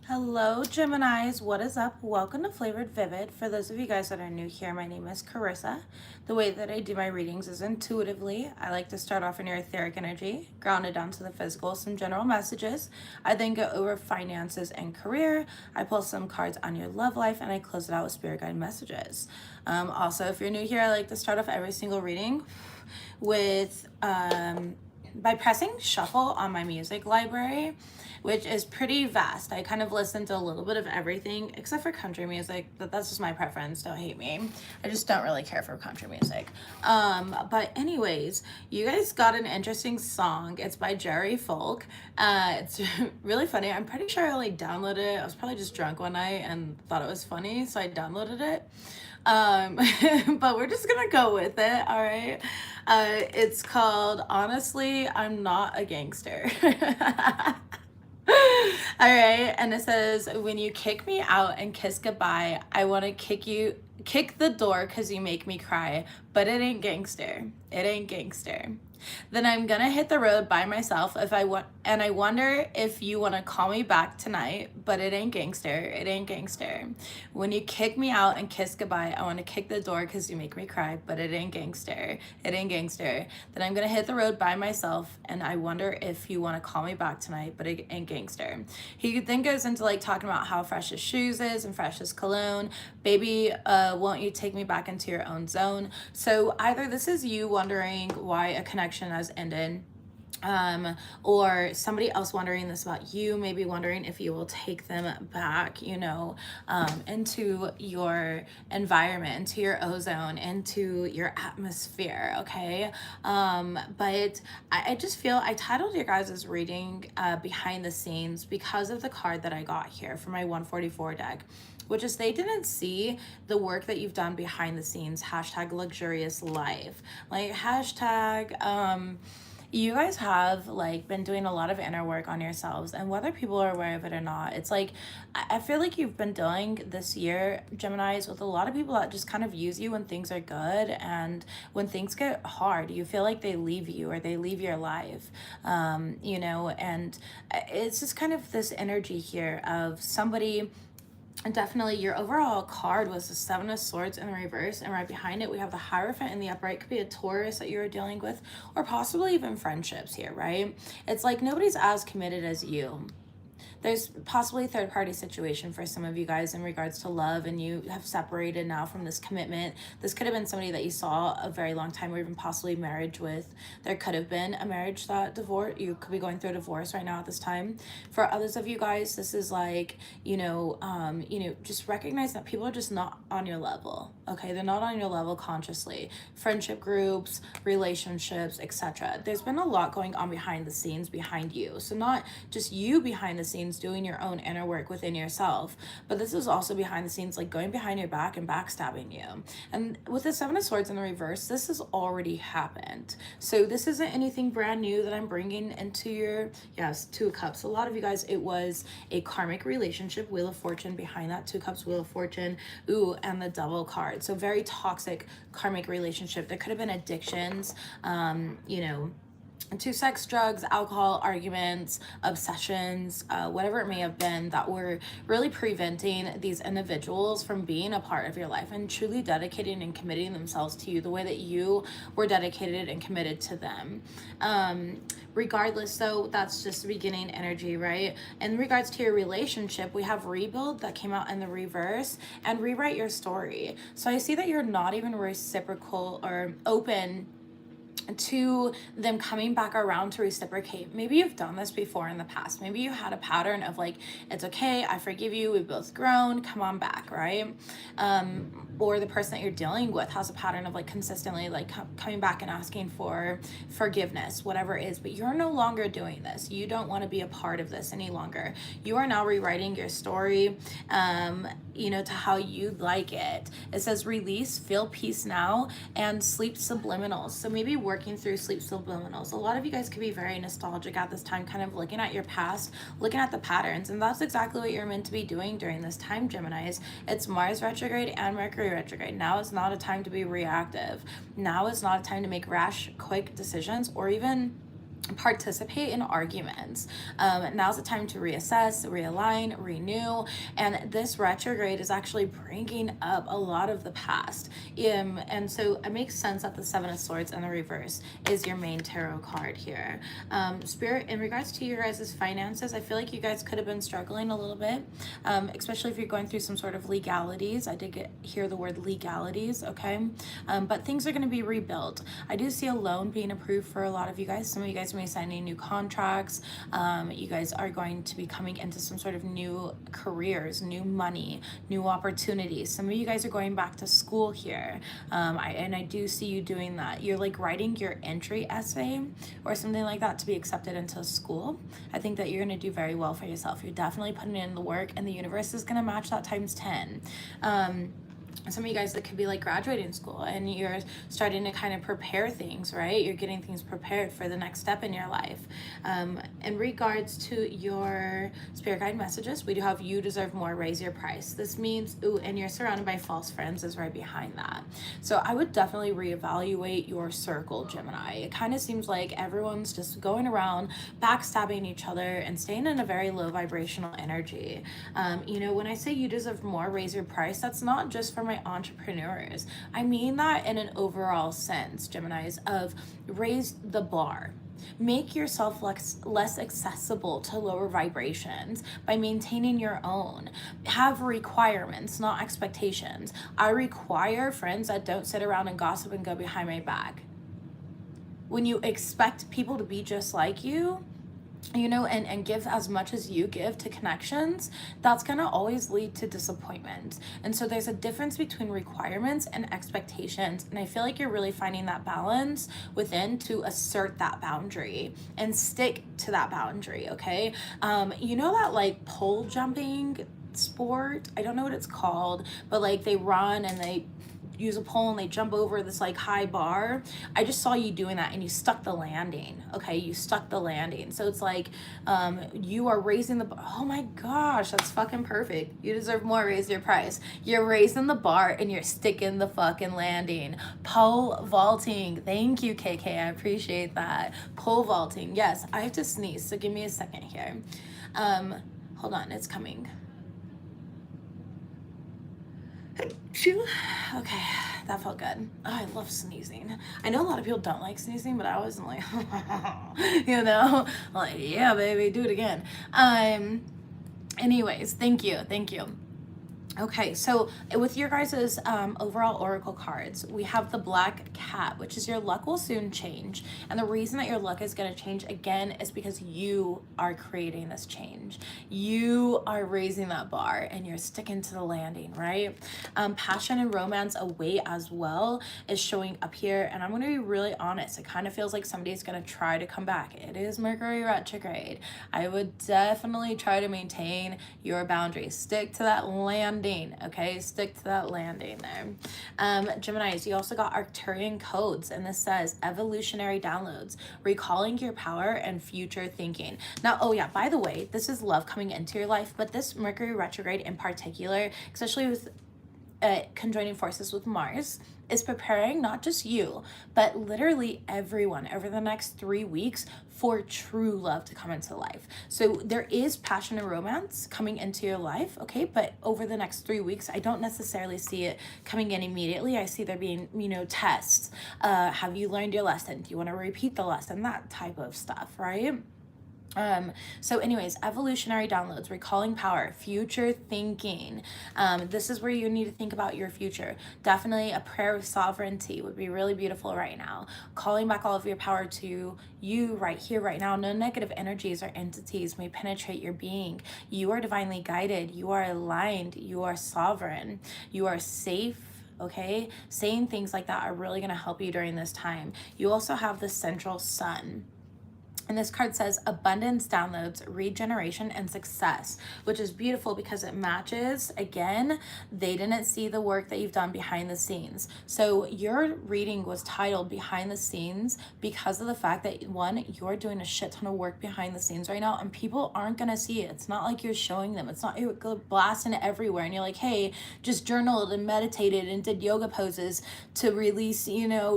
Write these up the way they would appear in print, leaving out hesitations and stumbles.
Hello, Geminis. What is up? Welcome to Flavored Vivid. For those of you guys that are new here, my name is Carissa. The way that I do my readings is intuitively. I like to start off in your etheric energy, grounded down to the physical, some general messages. I then go over finances and career. I pull some cards on your love life, and I close it out with spirit guide messages. Also, if you're new here, I like to start off every single reading with by pressing shuffle on my music library, which is pretty vast. I kind of listen to a little bit of everything except for country music, but that's just my preference. Don't hate me. I just don't really care for country music. But anyways, you guys got an interesting song. It's by Jerry Folk. It's really funny. I'm pretty sure I only downloaded it. I was probably just drunk one night and thought it was funny, so I downloaded it. But we're just gonna go with it. All right. It's called Honestly, I'm Not a Gangster. All right, and it says, when you kick me out and kiss goodbye, I want to kick the door because you make me cry, but it ain't gangster. It ain't gangster. Then I'm gonna hit the road by myself if I want, and I wonder if you want to call me back tonight, but it ain't gangster. It ain't gangster. When you kick me out and kiss goodbye, I want to kick the door because you make me cry, but it ain't gangster. It ain't gangster. Then I'm gonna hit the road by myself, and I wonder if you want to call me back tonight, but it ain't gangster. He then goes into like talking about how fresh his shoes is and fresh his cologne. Baby, won't you take me back into your own zone? So either this is you wondering why a connection has ended, or somebody else wondering this about you, maybe wondering if you will take them back, into your environment, into your ozone, into your atmosphere, okay? But I just feel, I titled your guys' reading Behind the Scenes because of the card that I got here for my 144 deck, which is they didn't see the work that you've done behind the scenes, hashtag luxurious life, like hashtag, you guys have like been doing a lot of inner work on yourselves, and whether people are aware of it or not, it's like I feel like you've been dealing this year, Geminis, with a lot of people that just kind of use you when things are good, and when things get hard you feel like they leave you or they leave your life, and it's just kind of this energy here of somebody. And definitely your overall card was the Seven of Swords in the reverse, and right behind it we have the Hierophant in the upright. Could be a Taurus that you're dealing with, or possibly even friendships here, right? It's like nobody's as committed as you. There's possibly a third party situation for some of you guys in regards to love, and you have separated now from this commitment. This could have been somebody that you saw a very long time, or even possibly marriage with. There could have been a marriage that divorce. You could be going through a divorce right now at this time. For others of you guys, this is like, just recognize that people are just not on your level. Okay, they're not on your level consciously. Friendship groups, relationships, etc. There's been a lot going on behind the scenes behind you. So not just you behind the scenes doing your own inner work within yourself, but this is also behind the scenes, like going behind your back and backstabbing you. And with the Seven of Swords in the reverse, this has already happened. So this isn't anything brand new that I'm bringing into your, yes, Two of Cups. A lot of you guys, it was a karmic relationship, Wheel of Fortune behind that, Two Cups, Wheel of Fortune, ooh, and the Devil card. So very toxic karmic relationship. There could have been addictions, to sex, drugs, alcohol, arguments, obsessions, whatever it may have been, that were really preventing these individuals from being a part of your life and truly dedicating and committing themselves to you the way that you were dedicated and committed to them. Regardless, so that's just the beginning energy, right? In regards to your relationship, we have Rebuild that came out in the reverse, and Rewrite Your Story. So I see that you're not even reciprocal or open to them coming back around to reciprocate. Maybe you've done this before in the past. Maybe you had a pattern of like, it's okay, I forgive you, we've both grown, come on back, right? Or the person that you're dealing with has a pattern of like consistently like coming back and asking for forgiveness, whatever it is, but you're no longer doing this. You don't want to be a part of this any longer. You are now rewriting your story, to how you like it. It says release, feel peace now, and sleep subliminals. So maybe working through sleep subliminals. A lot of you guys could be very nostalgic at this time, kind of looking at your past, looking at the patterns, and that's exactly what you're meant to be doing during this time, Geminis. It's Mars retrograde and Mercury retrograde. Now is not a time to be reactive. Now is not a time to make rash, quick decisions, or even participate in arguments. Now's the time to reassess, realign, renew, and this retrograde is actually bringing up a lot of the past. And so it makes sense that the Seven of Swords in the reverse is your main tarot card here. Spirit, in regards to your guys' finances, I feel like you guys could have been struggling a little bit, especially if you're going through some sort of legalities. I did hear the word legalities, okay? But things are going to be rebuilt. I do see a loan being approved for a lot of you guys. Some of you guys may signing new contracts. You guys are going to be coming into some sort of new careers, new money, new opportunities. Some of you guys are going back to school here. I do see you doing that. You're like writing your entry essay or something like that to be accepted into school. I think that you're going to do very well for yourself. You're definitely putting in the work, and the universe is going to match that times 10. Some of you guys that could be like graduating school and you're starting to kind of prepare things, right? You're getting things prepared for the next step in your life. In regards to your spirit guide messages, we do have you deserve more, raise your price. This means, and you're surrounded by false friends is right behind that. So I would definitely reevaluate your circle, Gemini. It kind of seems like everyone's just going around backstabbing each other and staying in a very low vibrational energy. When I say you deserve more, raise your price, that's not just for my entrepreneurs. I mean that in an overall sense, Geminis, of raise the bar. Make yourself less accessible to lower vibrations by maintaining your own. Have requirements, not expectations. I require friends that don't sit around and gossip and go behind my back. When you expect people to be just like you, and give as much as you give to connections, that's going to always lead to disappointment. And so there's a difference between requirements and expectations. And I feel like you're really finding that balance within to assert that boundary and stick to that boundary, okay? That like pole jumping sport, I don't know what it's called, but like they run and they use a pole and they jump over this like high bar. I just saw you doing that and you stuck the landing. Okay, you stuck the landing. So it's like you are raising the bar. Oh my gosh, that's fucking perfect. You deserve more, raise your price. You're raising the bar and you're sticking the fucking landing. Pole vaulting. Thank you, KK. I appreciate that. Pole vaulting. Yes, I have to sneeze, so give me a second here. Hold on, it's coming. Okay, that felt good. Oh, I love sneezing. I know a lot of people don't like sneezing, but I wasn't like, like, yeah, baby, do it again. Anyways, thank you. Okay, so with your guys' overall oracle cards, we have the Black Cat, which is your luck will soon change. And the reason that your luck is going to change again is because you are creating this change. You are raising that bar and you're sticking to the landing, right? Passion and romance await as well is showing up here. And I'm going to be really honest. It kind of feels like somebody's going to try to come back. It is Mercury retrograde. I would definitely try to maintain your boundaries. Stick to that landing. Okay, stick to that landing there. Geminis, you also got Arcturian codes, and this says evolutionary downloads, recalling your power and future thinking. Now, oh yeah, by the way, this is love coming into your life, but this Mercury retrograde in particular, especially with conjoining forces with Mars, is preparing not just you, but literally everyone over the next 3 weeks for true love to come into life. So there is passion and romance coming into your life, okay? But over the next 3 weeks, I don't necessarily see it coming in immediately. I see there being, tests. Have you learned your lesson? Do you want to repeat the lesson? That type of stuff, right? So anyways, evolutionary downloads, recalling power, future thinking. This is where you need to think about your future. Definitely a prayer of sovereignty would be really beautiful right now. Calling back all of your power to you right here, right now. No negative energies or entities may penetrate your being. You are divinely guided. You are aligned. You are sovereign. You are safe. Okay, saying things like that are really going to help you during this time. You also have the central sun. And this card says abundance, downloads, regeneration, and success, which is beautiful because it matches, again, they didn't see the work that you've done behind the scenes. So your reading was titled Behind the Scenes because of the fact that, one, you're doing a shit ton of work behind the scenes right now and people aren't going to see it. It's not like you're showing them. It's not you're blasting it everywhere and you're like, hey, just journaled and meditated and did yoga poses to release,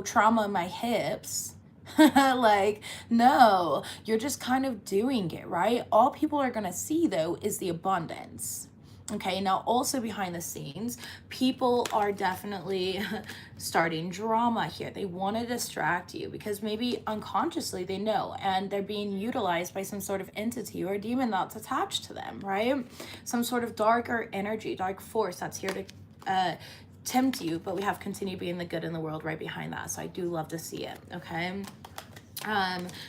trauma in my hips. Like, no, you're just kind of doing it, right? All people are going to see, though, is the abundance. Okay, now also behind the scenes, people are definitely starting drama here. They want to distract you because maybe unconsciously they know, and they're being utilized by some sort of entity or demon that's attached to them, right? Some sort of darker energy, dark force that's here to tempt you, but we have continue being the good in the world right behind that. So I do love to see it, okay?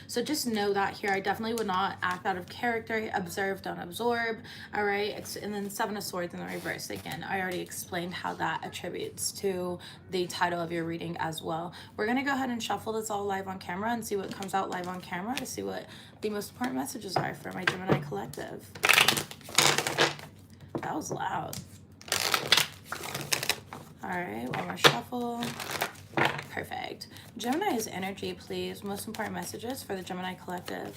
So just know that here, I definitely would not act out of character. Observe, don't absorb. All right. And then Seven of Swords in the reverse. Again, I already explained how that attributes to the title of your reading as well. We're going to go ahead and shuffle this all live on camera and see what comes out live on camera to see what the most important messages are for my Gemini collective. That was loud. All right. One more shuffle. Perfect. Gemini's energy, please. Most important messages for the Gemini collective.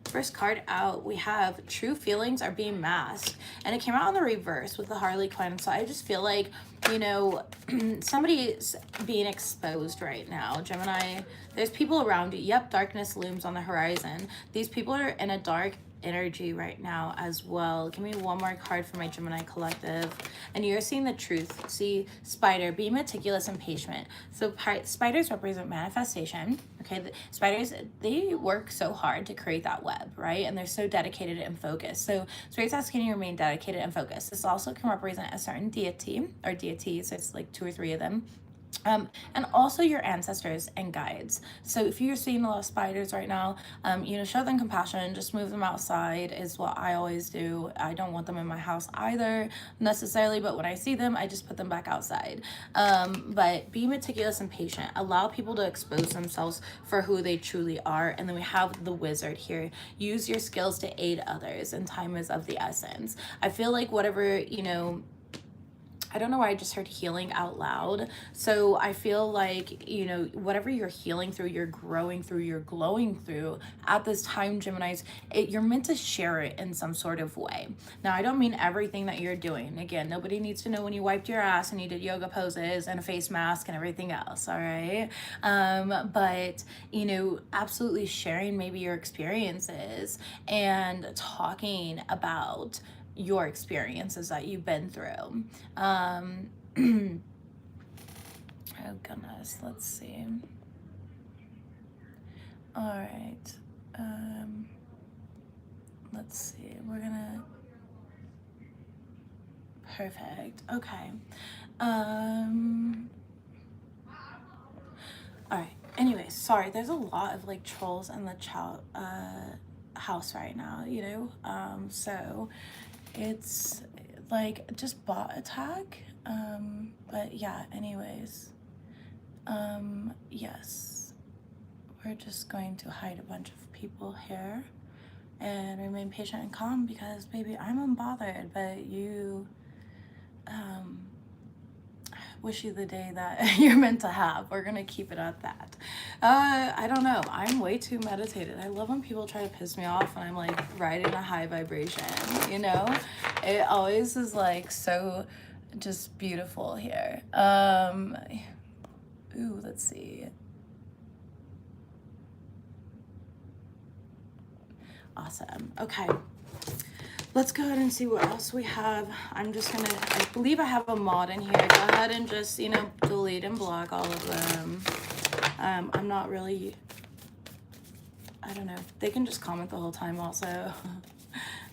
First card out, we have true feelings are being masked. And it came out on the reverse with the Harley Quinn. So I just feel like, you know, somebody's being exposed right now. Gemini, there's people around you. Yep, darkness looms on the horizon. These people are in a dark energy right now as well. Give me one more card for my Gemini collective. And you're seeing the truth. See, spider, be meticulous and patient. So spiders represent manifestation. Okay, the spiders, they work so hard to create that web, right? And they're so dedicated and focused. So Spirit's asking you to remain dedicated and focused. This also can represent a certain deity or deities. It's like 2 or 3 of them. And also your ancestors and guides. So if you're seeing a lot of spiders right now, you know, show them compassion, just move them outside is what I always do. I don't want them in my house either necessarily, but when I see them, I just put them back outside. But be meticulous and patient. Allow people to expose themselves for who they truly are. And then we have the wizard here. Use your skills to aid others, and time is of the essence. I feel like whatever, you know, I don't know why I just heard healing out loud. So I feel like, you know, whatever you're healing through, you're growing through, you're glowing through at this time, Geminis, you're meant to share it in some sort of way. Now, I don't mean everything that you're doing. Again, nobody needs to know when you wiped your ass and you did yoga poses and a face mask and everything else, all right? But, you know, absolutely sharing maybe your experiences and talking about your experiences that you've been through. Oh goodness, let's see. All right. Let's see. We're gonna. Perfect. Okay. All right. Anyways, sorry. There's a lot of like trolls in the house right now. You know. So it's like just bot attack. But yeah, anyways, yes, we're just going to hide a bunch of people here and remain patient and calm because baby, I'm unbothered, but you wish you the day that you're meant to have. We're gonna keep it at that. I don't know, I'm way too meditated. I love when people try to piss me off and I'm like riding a high vibration, you know? It always is like so just beautiful here. Ooh, let's see. Awesome. Okay. Let's go ahead and see what else we have. I'm just gonna, I believe I have a mod in here. Go ahead and just, you know, delete and block all of them. I'm not really, I don't know. They can just comment the whole time also.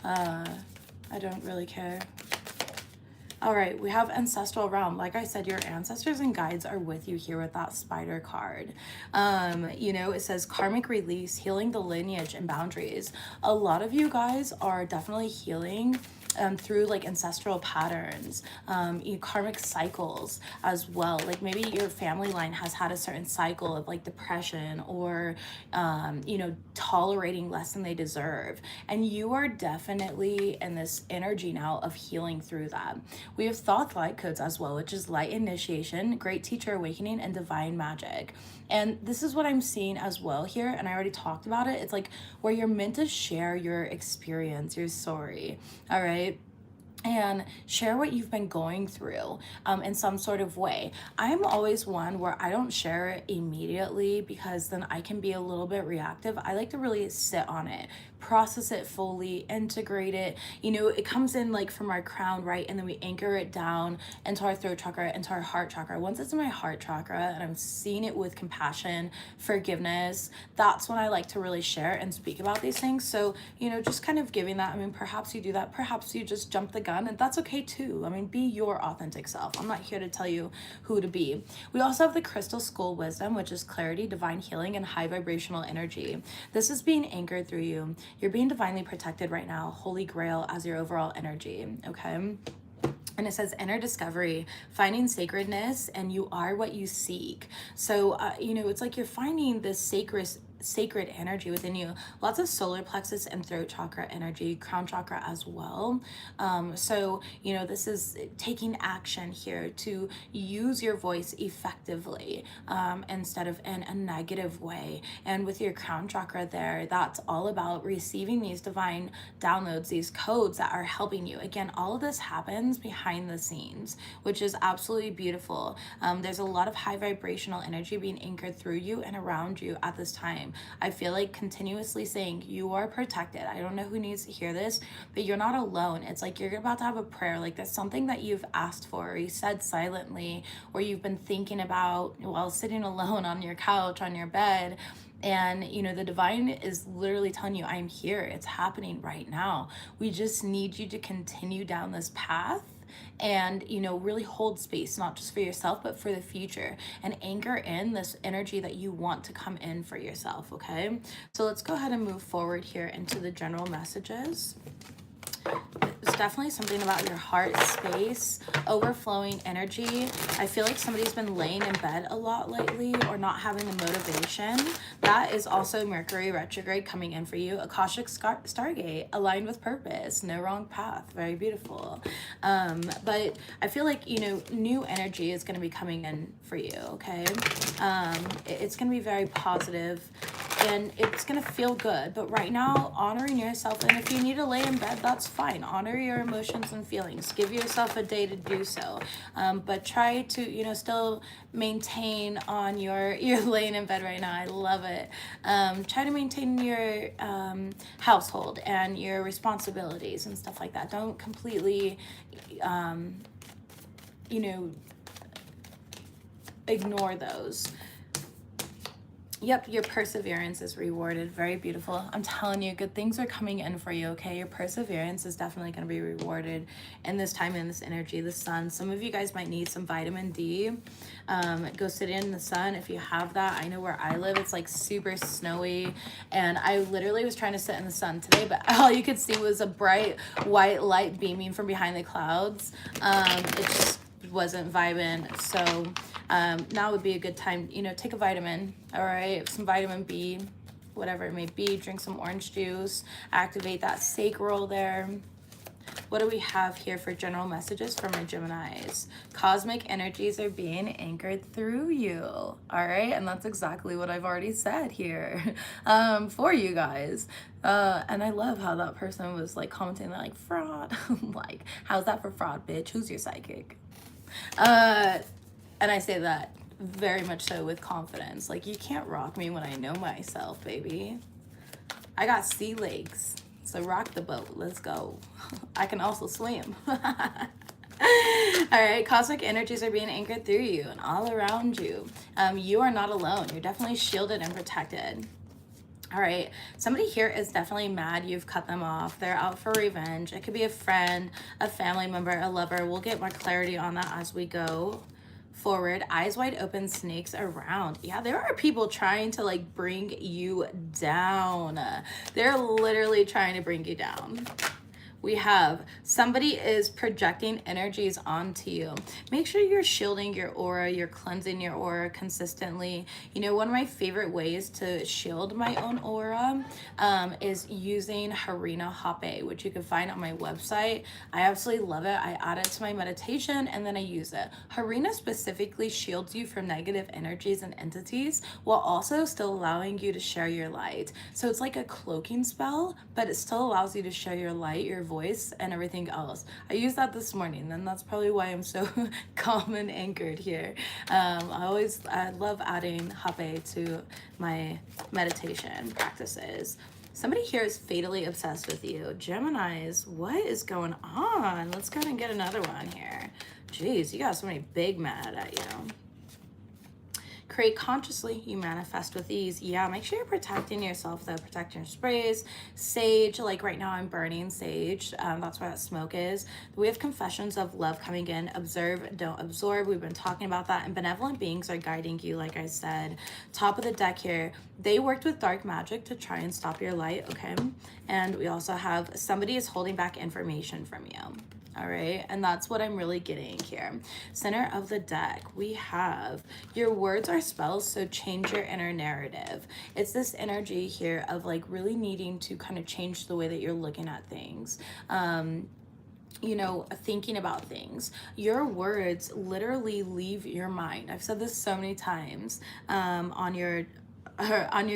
I don't really care. All right, we have Ancestral Realm. Like I said, your ancestors and guides are with you here with that spider card. You know, it says karmic release, healing the lineage and boundaries. A lot of you guys are definitely healing through like ancestral patterns, karmic cycles as well. Like maybe your family line has had a certain cycle of like depression or, you know, tolerating less than they deserve. And you are definitely in this energy now of healing through that. We have thought light codes as well, which is light initiation, great teacher awakening, and divine magic. And this is what I'm seeing as well here, and I already talked about it. It's like where you're meant to share your experience, your story, all right? and share what you've been going through in some sort of way. I'm always one where I don't share it immediately because then I can be a little bit reactive. I like to really sit on it, process it fully, integrate it. You know, it comes in like from our crown, right? And then we anchor it down into our throat chakra, into our heart chakra. Once it's in my heart chakra and I'm seeing it with compassion, forgiveness, that's when I like to really share and speak about these things. So, you know, just kind of giving that. I mean, perhaps you do that, perhaps you just jump the gun, and that's okay too. I mean, be your authentic self. I'm not here to tell you who to be. We also have the crystal skull wisdom, which is clarity, divine healing, and high vibrational energy. This is being anchored through you. You're being divinely protected right now, holy grail as your overall energy, okay? And it says inner discovery, finding sacredness, and you are what you seek. So, you know, it's like you're finding this sacred energy within you. Lots of solar plexus and throat chakra energy, crown chakra as well. So, you know, this is taking action here to use your voice effectively instead of in a negative way. And with your crown chakra there, that's all about receiving these divine downloads, these codes that are helping you. Again, all of this happens behind the scenes, which is absolutely beautiful. There's a lot of high vibrational energy being anchored through you and around you at this time. I feel like continuously saying you are protected. I don't know who needs to hear this, but you're not alone. It's like you're about to have a prayer, like that's something that you've asked for, or you said silently, or you've been thinking about while sitting alone on your couch, on your bed. And, you know, the divine is literally telling you, I'm here. It's happening right now. We just need you to continue down this path and, you know, really hold space, not just for yourself, but for the future, and anchor in this energy that you want to come in for yourself, okay? So let's go ahead and move forward here into the general messages. It's definitely something about your heart space, overflowing energy. I feel like somebody's been laying in bed a lot lately or not having the motivation. That is also Mercury retrograde coming in for you. Akashic Stargate, aligned with purpose, no wrong path, very beautiful. But I feel like, you know, new energy is going to be coming in for you, okay? It's going to be very positive and it's going to feel good. But right now, honoring yourself, and if you need to lay in bed, that's fine. Honor your emotions and feelings. Give yourself a day to do so. But try to, you know, still maintain on you're laying in bed right now. I love it. Try to maintain your household and your responsibilities and stuff like that. Don't completely, you know, ignore those. Yep, your perseverance is rewarded. Very beautiful. I'm telling you, good things are coming in for you, okay? Your perseverance is definitely going to be rewarded in this time, in this energy, the sun. Some of you guys might need some vitamin D. Go sit in the sun if you have that. I know where I live, it's like super snowy, and I literally was trying to sit in the sun today, but all you could see was a bright white light beaming from behind the clouds. It just wasn't vibing, so now would be a good time, you know, take a vitamin, all right, some vitamin B, whatever it may be, drink some orange juice, activate that sacral there. What do we have here for general messages from our Geminis? Cosmic energies are being anchored through you, all right, and that's exactly what I've already said here for you guys. And I love how that person was like commenting like fraud. Like, how's that for fraud, bitch? Who's your psychic? And I say that very much so with confidence. Like, you can't rock me when I know myself, baby. I got sea legs, so rock the boat. Let's go. I can also swim. All right, cosmic energies are being anchored through you and all around you. You are not alone. You're definitely shielded and protected. All right, somebody here is definitely mad you've cut them off. They're out for revenge. It could be a friend, a family member, a lover. We'll get more clarity on that as we go forward. Eyes wide open, snakes around. Yeah, there are people trying to like bring you down. They're literally trying to bring you down. We have somebody is projecting energies onto you. Make sure you're shielding your aura, you're cleansing your aura consistently. You know, one of my favorite ways to shield my own aura is using Harina Hape, which you can find on my website. I absolutely love it. I add it to my meditation and then I use it. Harina specifically shields you from negative energies and entities while also still allowing you to share your light. So it's like a cloaking spell, but it still allows you to share your light, your voice and everything else. I used that this morning, and that's probably why I'm so calm and anchored here. I love adding hape to my meditation practices. Somebody here is fatally obsessed with you. Geminis, what is going on? Let's go ahead and get another one here. Jeez, you got so many big mad at you. Create consciously, you manifest with ease. Yeah, make sure you're protecting yourself though. Protecting your sprays. Sage, like right now I'm burning sage. That's where that smoke is. We have confessions of love coming in. Observe, don't absorb. We've been talking about that. And benevolent beings are guiding you, like I said. Top of the deck here. They worked with dark magic to try and stop your light, okay? And we also have somebody is holding back information from you. All right, and that's what I'm really getting here. Center of the deck, we have your words are spells, so change your inner narrative. It's this energy here of like really needing to kind of change the way that you're looking at things. You know, thinking about things. Your words literally leave your mind. I've said this so many times on your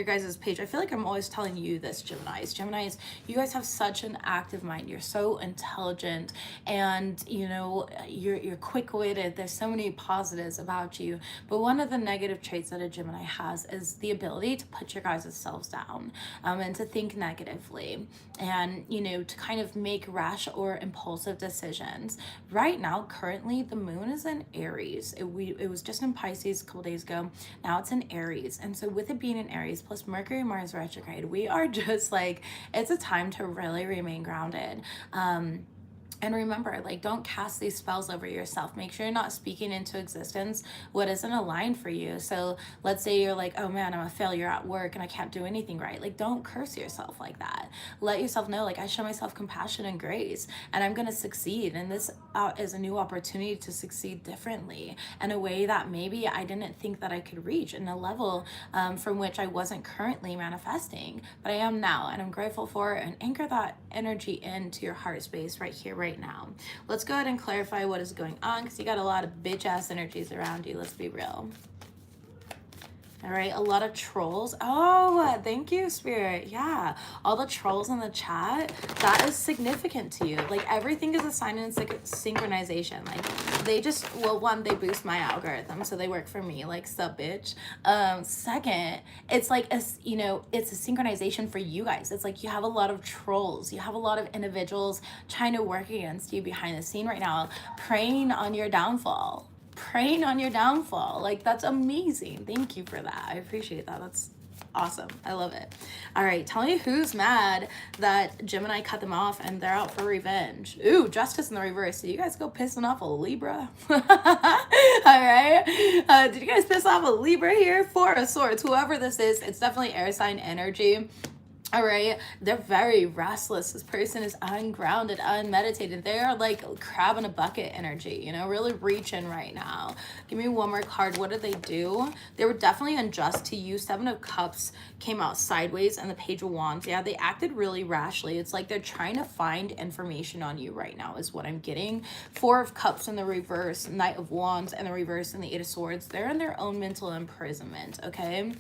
guys' page. I feel like I'm always telling you this, Geminis, you guys have such an active mind. You're so intelligent, and you know, you're quick-witted. There's so many positives about you, but one of the negative traits that a Gemini has is the ability to put your guys' selves down, and to think negatively, and you know, to kind of make rash or impulsive decisions. Right now, currently, the moon is in Aries. It was just in Pisces a couple days ago. Now it's in Aries, and so with it being in Aries plus Mercury, Mars retrograde, we are just like, it's a time to really remain grounded. And remember, like, don't cast these spells over yourself. Make sure you're not speaking into existence what isn't aligned for you. So let's say you're like, oh man, I'm a failure at work and I can't do anything right. Like, don't curse yourself like that. Let yourself know, like, I show myself compassion and grace, and I'm going to succeed. And this is a new opportunity to succeed differently in a way that maybe I didn't think that I could reach, in a level from which I wasn't currently manifesting, but I am now, and I'm grateful for it. And anchor that energy into your heart space right here, right now. Let's go ahead and clarify what is going on, because you got a lot of bitch ass energies around you. Let's be real. All right, a lot of trolls. Oh, thank you, Spirit. Yeah, all the trolls in the chat, that is significant to you. Like, everything is a sign in synchronization. Like, they just, well, one, they boost my algorithm, so they work for me. Like, sup, bitch. Second, it's like, you know, it's a synchronization for you guys. It's like you have a lot of trolls. You have a lot of individuals trying to work against you behind the scene right now, preying on your downfall. Like, that's amazing. Thank you for that. I appreciate that. That's awesome. I love it. All right, tell me who's mad that Gemini cut them off and they're out for revenge. Ooh, justice in the reverse. Did you guys go pissing off a Libra? All right, did you guys piss off a Libra here? Four of Swords. Whoever this is, it's definitely air sign energy. All right, they're very restless. This person is ungrounded, unmeditated. They are like crab in a bucket energy, you know, really reaching right now. Give me one more card. What did they do? They were definitely unjust to you. Seven of Cups came out sideways, and the Page of Wands. Yeah, they acted really rashly. It's like they're trying to find information on you right now is what I'm getting. Four of Cups in the reverse, Knight of Wands in the reverse, and the Eight of Swords. They're in their own mental imprisonment, okay?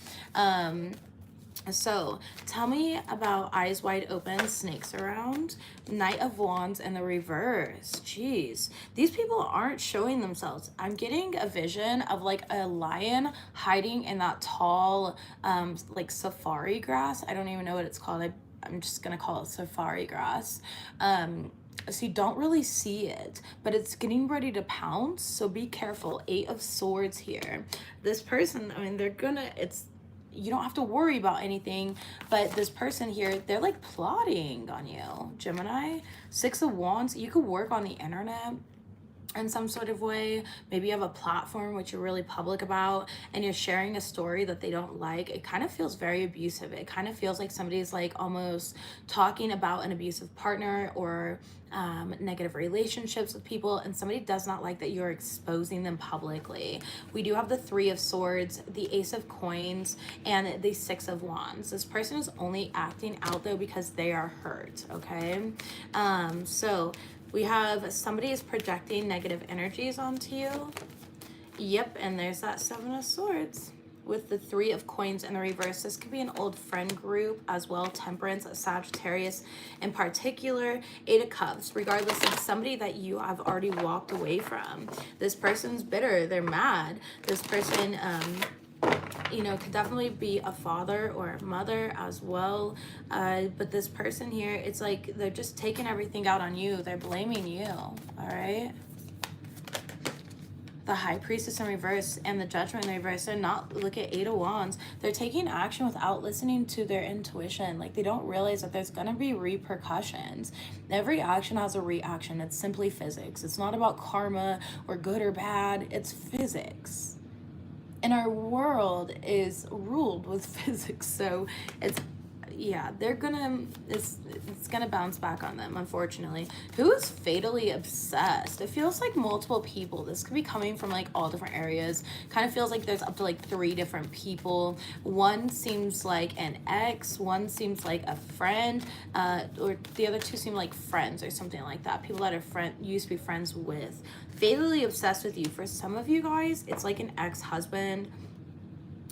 So tell me about eyes wide open, snakes around, Knight of Wands in the reverse. Jeez, these people aren't showing themselves. I'm getting a vision of like a lion hiding in that tall like safari grass. I don't even know what it's called. I'm just gonna call it safari grass. So you don't really see it, but it's getting ready to pounce, so be careful. Eight of Swords here. This person, I mean, you don't have to worry about anything, but this person here, they're like plotting on you, Gemini. Six of Wands, you could work on the internet in some sort of way. Maybe you have a platform which you're really public about, and you're sharing a story that they don't like. It kind of feels very abusive. It kind of feels like somebody's like almost talking about an abusive partner or negative relationships with people, and somebody does not like that you're exposing them publicly. We do have the Three of Swords, the Ace of Coins, and the Six of Wands. This person is only acting out though because they are hurt, okay? So we have somebody is projecting negative energies onto you. Yep, and there's that Seven of Swords. with the 3 of coins in the reverse. This could be an old friend group as well, Temperance, a Sagittarius in particular. 8 of Cups, regardless of somebody that you have already walked away from. This person's bitter, they're mad. This person, you know, could definitely be a father or a mother as well. But this person here, it's like they're just taking everything out on you. They're blaming you, all right? The High Priestess in reverse and the Judgment in reverse. They're not, look at 8 of Wands. They're taking action without listening to their intuition. Like, they don't realize that there's going to be repercussions. Every action has a reaction. It's simply physics. It's not about karma or good or bad. It's physics. And our world is ruled with physics. So it's, yeah, they're gonna, it's gonna bounce back on them, unfortunately. Who is fatally obsessed? It feels like multiple people. This could be coming from like all different areas. Kind of feels like there's up to like 3 different people. One seems like an ex, one seems like a friend, or the other 2 seem like friends or something like that. People that are used to be friends with. Fatally obsessed with you. For some of you guys, it's like an ex-husband,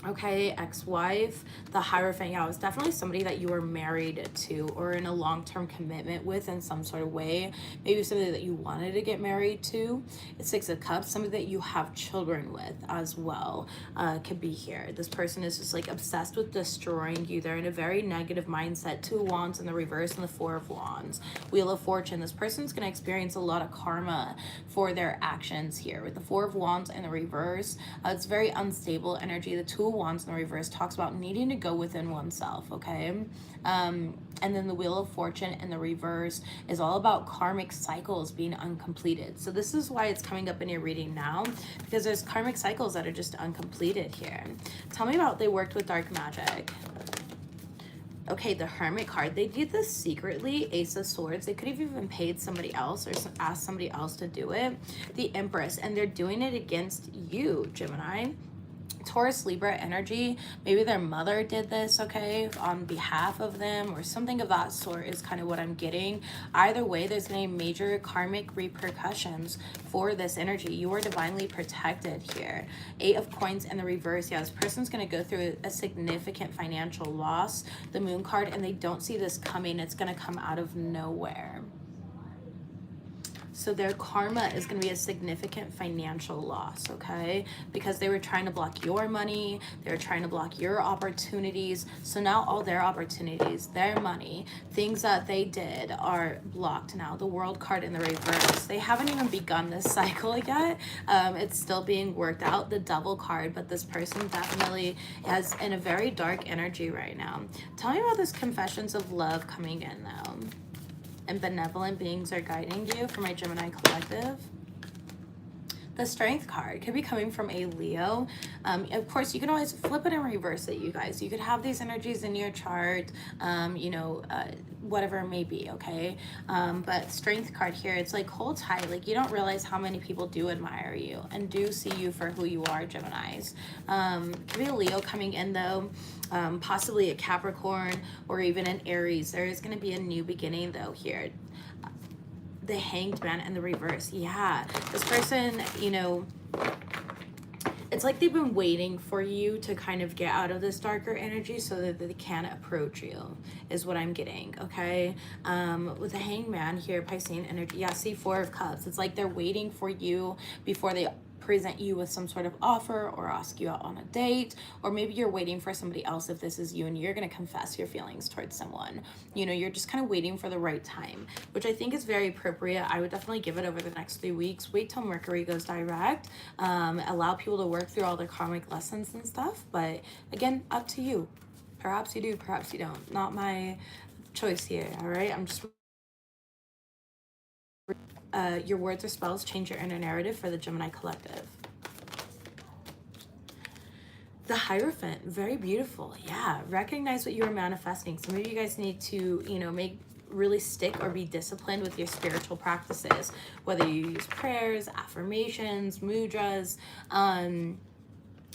okay, ex-wife. The Hierophant, yeah, it's definitely somebody that you were married to or in a long-term commitment with in some sort of way. Maybe somebody that you wanted to get married to. It's 6 of Cups, somebody that you have children with as well, could be here. This person is just like obsessed with destroying you. They're in a very negative mindset. 2 of Wands in the reverse and the 4 of Wands. Wheel of Fortune, this person's going to experience a lot of karma for their actions here. With the 4 of Wands in the reverse, it's very unstable energy. The 2 of Wands in the reverse talks about needing to go within oneself, okay? And then the Wheel of Fortune in the reverse is all about karmic cycles being uncompleted. So this is why it's coming up in your reading now, because there's karmic cycles that are just uncompleted here. Tell me about they worked with dark magic. Okay, the Hermit card. They did this secretly. Ace of Swords. They could have even paid somebody else or asked somebody else to do it. The Empress. And they're doing it against you, Gemini. Taurus, Libra energy. Maybe their mother did this, okay, on behalf of them or something of that sort is kind of what I'm getting. Either way, there's going to be major karmic repercussions for this energy. You are divinely protected here. 8 of Coins in the reverse. Yeah, this person's going to go through a significant financial loss. The Moon card, and they don't see this coming. It's going to come out of nowhere. So their karma is going to be a significant financial loss, okay? Because they were trying to block your money. They were trying to block your opportunities. So now all their opportunities, their money, things that they did are blocked now. The World card in the reverse. They haven't even begun this cycle yet. It's still being worked out. The Devil card, but this person definitely is in a very dark energy right now. Tell me about this Confessions of Love coming in though. And benevolent beings are guiding you for my Gemini collective. The Strength card could be coming from a Leo. Of course, you can always flip it and reverse it, you guys. You could have these energies in your chart, you know, whatever it may be, okay? But Strength card here, it's like hold tight. Like you don't realize how many people do admire you and do see you for who you are, Geminis. Could be a Leo coming in though. Possibly a Capricorn or even an Aries. There is going to be a new beginning though here. The Hanged Man in the reverse. Yeah, this person, you know, it's like they've been waiting for you to kind of get out of this darker energy so that they can approach you is what I'm getting, okay? With the Hanged Man here, Piscean energy. Yeah, see 4 of Cups. It's like they're waiting for you before they present you with some sort of offer or ask you out on a date, or maybe you're waiting for somebody else if this is you and you're going to confess your feelings towards someone. You know, you're just kind of waiting for the right time, which I think is very appropriate. I would definitely give it over the next 3 weeks. Wait till Mercury goes direct. Allow people to work through all their karmic lessons and stuff, but again, up to you. Perhaps you do, perhaps you don't. Not my choice here, all right? I'm just your words or spells change your inner narrative for the Gemini collective. The Hierophant, very beautiful. Yeah, recognize what you are manifesting. Some of you guys need to, you know, really stick or be disciplined with your spiritual practices, whether you use prayers, affirmations, mudras,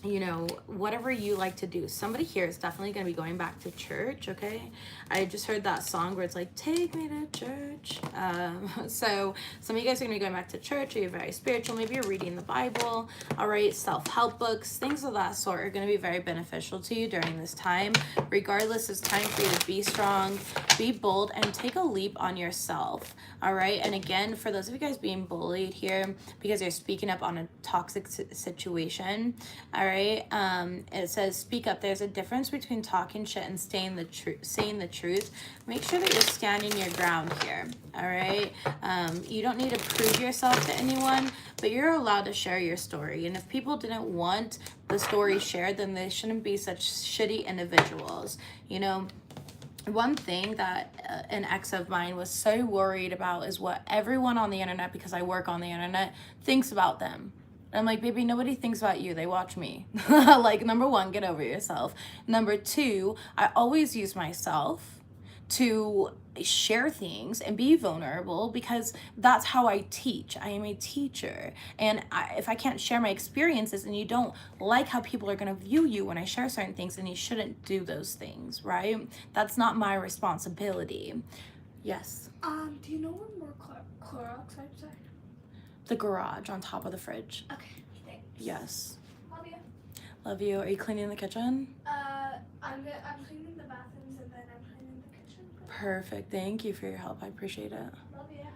you know, whatever you like to do. Somebody here is definitely going to be going back to church, okay? I just heard that song where it's like, take me to church. So some of you guys are going to be going back to church, or you're very spiritual. Maybe you're reading the Bible, all right? Self-help books, things of that sort are going to be very beneficial to you during this time. Regardless, it's time for you to be strong, be bold, and take a leap on yourself, all right? And again, for those of you guys being bullied here because you're speaking up on a toxic situation, all right? It says speak up. There's a difference between talking shit and saying the truth. Make sure that you're standing your ground here, all right? You don't need to prove yourself to anyone, but you're allowed to share your story. And if people didn't want the story shared, then they shouldn't be such shitty individuals. You know, one thing that an ex of mine was so worried about is what everyone on the internet, because I work on the internet, thinks about them. I'm like, baby, nobody thinks about you. They watch me. Like, number one, get over yourself. Number two, I always use myself to share things and be vulnerable, because that's how I teach. I am a teacher. And if I can't share my experiences and you don't like how people are going to view you when I share certain things, then you shouldn't do those things, right? That's not my responsibility. Yes. Do you know where more Clorox wipes are? The garage on top of the fridge. Okay, thanks. Yes. Love you. Love you. Are you cleaning the kitchen? I'm cleaning the bathrooms and then I'm cleaning the kitchen. Perfect. Thank you for your help. I appreciate it. Love you.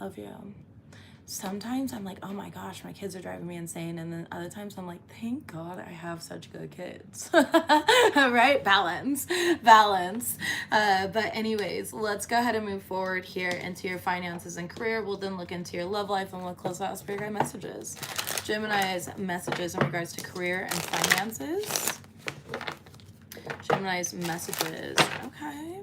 Love you. Sometimes I'm like, oh my gosh, my kids are driving me insane. And then other times I'm like, thank God I have such good kids. Right? Balance. But anyways, let's go ahead and move forward here into your finances and career. We'll then look into your love life and we'll close out Spirit Guide messages. Gemini's messages in regards to career and finances. Gemini's messages. Okay.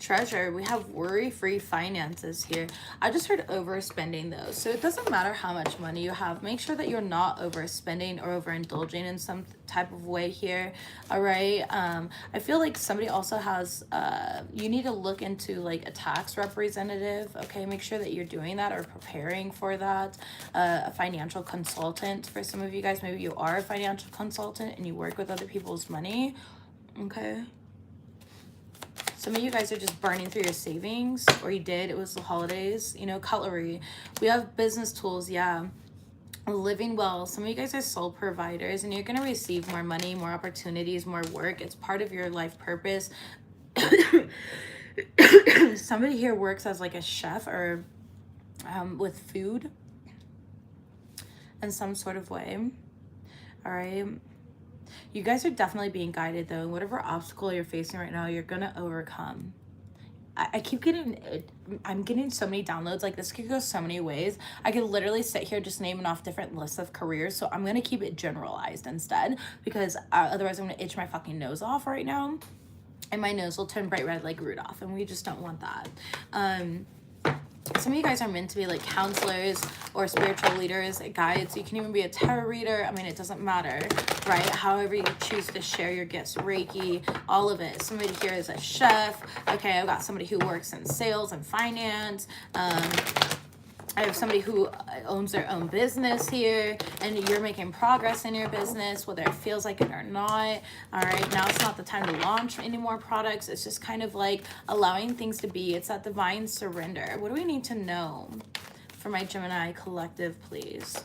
Treasure, we have worry-free finances here. I just heard overspending though, so it doesn't matter how much money you have. Make sure that you're not overspending or overindulging in some type of way here, all right? I feel like somebody also has, you need to look into like a tax representative, okay? Make sure that you're doing that or preparing for that. A financial consultant for some of you guys. Maybe you are a financial consultant and you work with other people's money, okay? Some of you guys are just burning through your savings, or you did. It was the holidays, you know, cutlery. We have business tools, yeah. Living well. Some of you guys are sole providers, and you're going to receive more money, more opportunities, more work. It's part of your life purpose. Somebody here works as like a chef or with food in some sort of way. All right. You guys are definitely being guided though. Whatever obstacle you're facing right now, you're gonna overcome. I keep getting, I'm getting so many downloads. Like, this could go so many ways. I could literally sit here just naming off different lists of careers. So I'm gonna keep it generalized instead, because otherwise I'm gonna itch my fucking nose off right now. And my nose will turn bright red like Rudolph, and we just don't want that. Some of you guys are meant to be like counselors or spiritual leaders, guides. You can even be a tarot reader. I mean, it doesn't matter, right? However you choose to share your gifts, Reiki, all of it. Somebody here is a chef. Okay, I've got somebody who works in sales and finance. I have somebody who owns their own business here, and you're making progress in your business, whether it feels like it or not. All right, now it's not the time to launch any more products. It's just kind of like allowing things to be. It's that divine surrender. What do we need to know for my Gemini collective, please?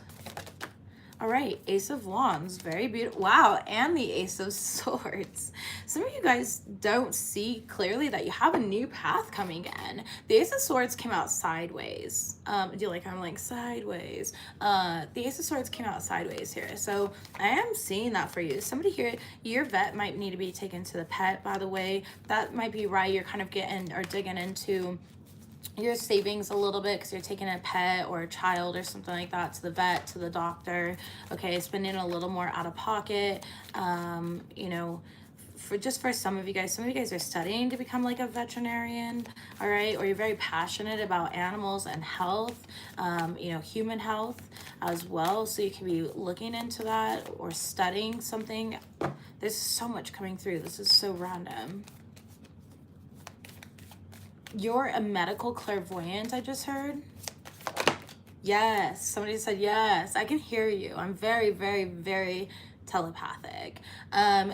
All right, Ace of Wands, very beautiful. Wow, and the Ace of Swords. Some of you guys don't see clearly that you have a new path coming in. The Ace of Swords came out sideways. Do you like how I'm like sideways? The Ace of Swords came out sideways here. So I am seeing that for you. Somebody here, your vet might need to be taken to the pet, by the way. That might be right. You're kind of getting or digging into your savings a little bit because you're taking a pet or a child or something like that to the vet, to the doctor. Okay, spending a little more out of pocket. You know, for some of you guys are studying to become like a veterinarian, all right? Or you're very passionate about animals and health, you know, human health as well. So you can be looking into that or studying something. There's so much coming through. This is so random. You're a medical clairvoyant, I just heard. Yes, somebody said yes. I can hear you. I'm very, very, very telepathic.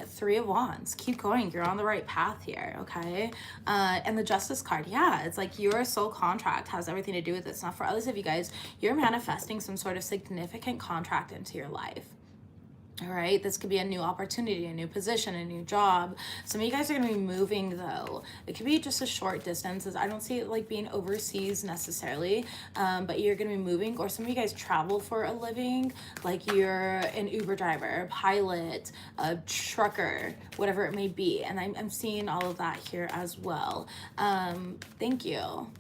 Three of Wands. Keep going. You're on the right path here, okay? And the Justice card, yeah, it's like your soul contract has everything to do with this. Now, for others of you guys, you're manifesting some sort of significant contract into your life. All right, this could be a new opportunity, a new position, a new job. Some of you guys are going to be moving though. It could be just a short distance. I don't see it like being overseas necessarily, but you're going to be moving, or some of you guys travel for a living, like you're an Uber driver, a pilot, a trucker, whatever it may be. And I'm seeing all of that here as well. Thank you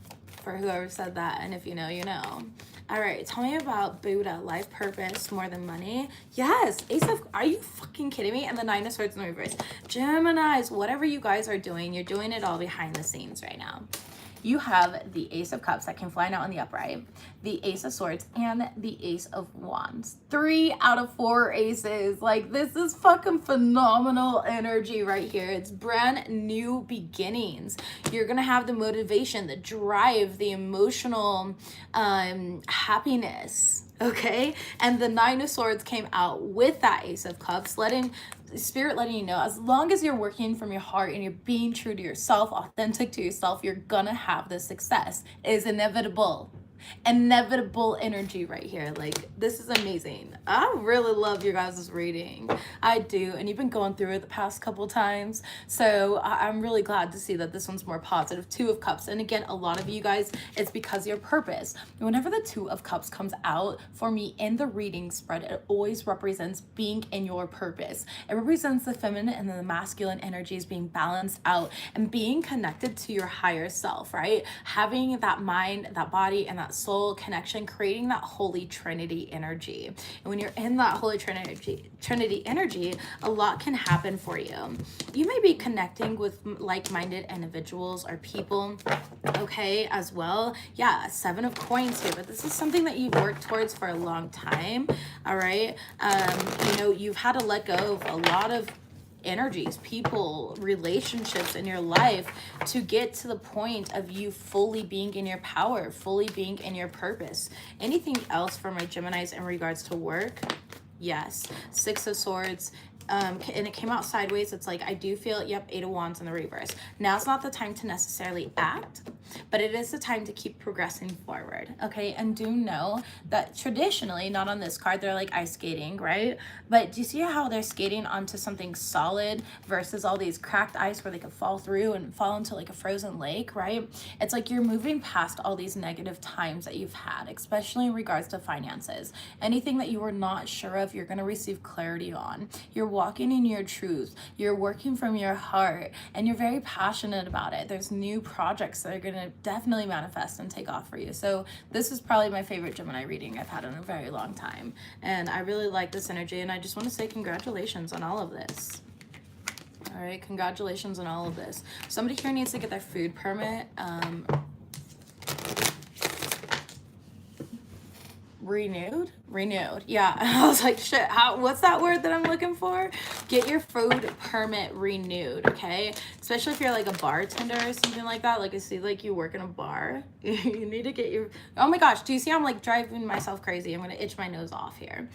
for whoever said that. And if you know, you know. All right, tell me about Buddha, life purpose, more than money. Yes, Ace of, are you fucking kidding me? And the Nine of Swords in the reverse. Geminis, whatever you guys are doing, you're doing it all behind the scenes right now. You have the Ace of Cups that can fly out in the upright, the Ace of Swords, and the Ace of Wands. 3 out of 4 aces. Like, this is fucking phenomenal energy right here. It's brand new beginnings. You're gonna have the motivation, the drive, the emotional happiness. Okay, and the Nine of Swords came out with that Ace of Cups, Spirit letting you know, as long as you're working from your heart and you're being true to yourself, authentic to yourself, you're gonna have the success. It is inevitable. Inevitable energy right here. Like, this is amazing. I really love your guys' reading. I do, and you've been going through it the past couple times, so I'm really glad to see that this one's more positive. Two of Cups, and again, a lot of you guys, it's because of your purpose. Whenever the Two of Cups comes out for me in the reading spread, it always represents being in your purpose. It represents the feminine and the masculine energies being balanced out and being connected to your higher self, right? Having that mind, that body, and that soul connection, creating that Holy Trinity energy. And when you're in that Holy Trinity energy, a lot can happen for you. You may be connecting with like-minded individuals or people, okay, as well. Yeah, 7 of Coins here, but this is something that you've worked towards for a long time, all right? You know, you've had to let go of a lot of energies, people, relationships in your life to get to the point of you fully being in your power, fully being in your purpose. Anything else for my Geminis in regards to work? Yes. 6 of Swords. And it came out sideways. It's like, I do feel, yep, 8 of Wands in the reverse. Now's not the time to necessarily act, but it is the time to keep progressing forward, okay? And do know that traditionally, not on this card, they're like ice skating, right? But do you see how they're skating onto something solid versus all these cracked ice where they could fall through and fall into like a frozen lake, right? It's like you're moving past all these negative times that you've had, especially in regards to finances. Anything that you were not sure of, you're gonna receive clarity on. You're walking in your truth, you're working from your heart, and you're very passionate about it. There's new projects that are going to definitely manifest and take off for you. So this is probably my favorite Gemini reading I've had in a very long time, and I really like this energy, and I just want to say congratulations on all of this. All right, congratulations on all of this. Somebody here needs to get their food permit renewed. Yeah. I was like, shit, what's that word that I'm looking for? Get your food permit renewed, okay? Especially if you're like a bartender or something like that. Like, I see like you work in a bar. You need to get your, oh my gosh, do you see I'm like driving myself crazy? I'm gonna itch my nose off here.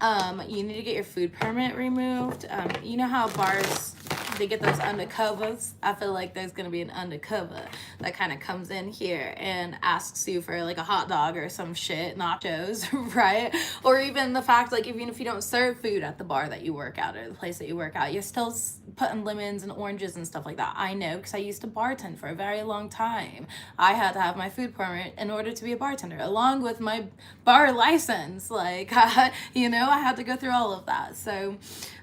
You need to get your food permit removed. You know how bars, they get those undercovers? I feel like there's gonna be an undercover that kind of comes in here and asks you for like a hot dog or some shit, nachos, right? Or even the fact, like, even if you don't serve food at the bar that you work at or the place that you work at, you're still putting lemons and oranges and stuff like that. I know, because I used to bartend for a very long time. I had to have my food permit in order to be a bartender, along with my bar license. Like, you know, I had to go through all of that. So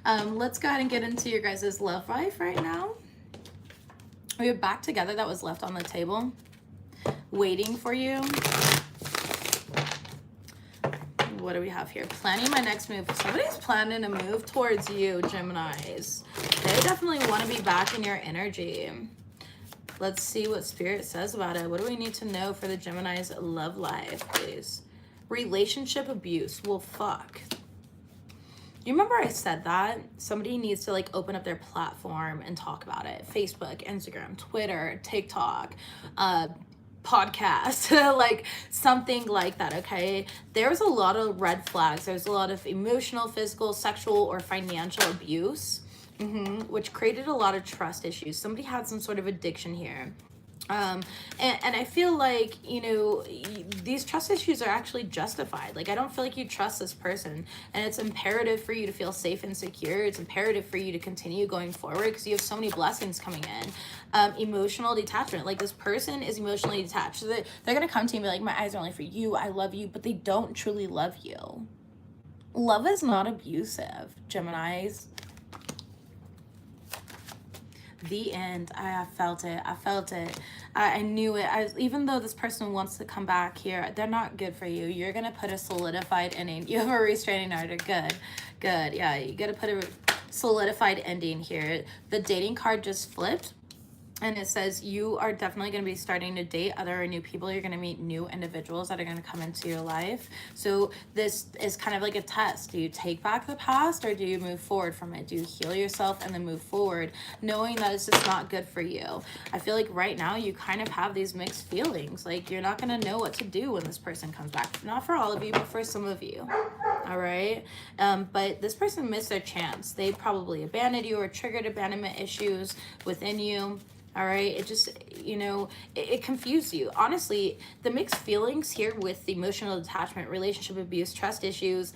let's go ahead and get into your guys' love life right now. We have back together that was left on the table, waiting for you. What do we have here? Planning my next move. Somebody's planning a move towards you, Geminis. They definitely want to be back in your energy. Let's see what Spirit says about it. What do we need to know for the Gemini's love life, please? Relationship abuse. Well, fuck. You remember I said that? Somebody needs to like open up their platform and talk about it. Facebook, Instagram, Twitter, TikTok, podcast. Like something like that, okay? There's a lot of red flags. There's a lot of emotional, physical, sexual, or financial abuse, which created a lot of trust issues. Somebody had some sort of addiction here. And I feel like, you know, these trust issues are actually justified. Like, I don't feel like you trust this person, and it's imperative for you to feel safe and secure. It's imperative for you to continue going forward because you have so many blessings coming in. Emotional detachment, like this person is emotionally detached. So they're gonna come to you and be like, my eyes are only for you, I love you, but they don't truly love you. Love is not abusive, Geminis. The end. I felt it. I felt it. I knew it. Even though this person wants to come back here, they're not good for you. You're gonna put a solidified ending. You have a restraining order. Good. Yeah, you gotta put a solidified ending here. The dating card just flipped, and it says you are definitely going to be starting to date other new people. You're going to meet new individuals that are going to come into your life. So this is kind of like a test. Do you take back the past, or do you move forward from it? Do you heal yourself and then move forward, knowing that it's just not good for you? I feel like right now you kind of have these mixed feelings. Like, you're not going to know what to do when this person comes back. Not for all of you, but for some of you. All right. But this person missed their chance. They probably abandoned you or triggered abandonment issues within you. All right, it just, you know, it confused you. Honestly, the mixed feelings here with the emotional detachment, relationship abuse, trust issues,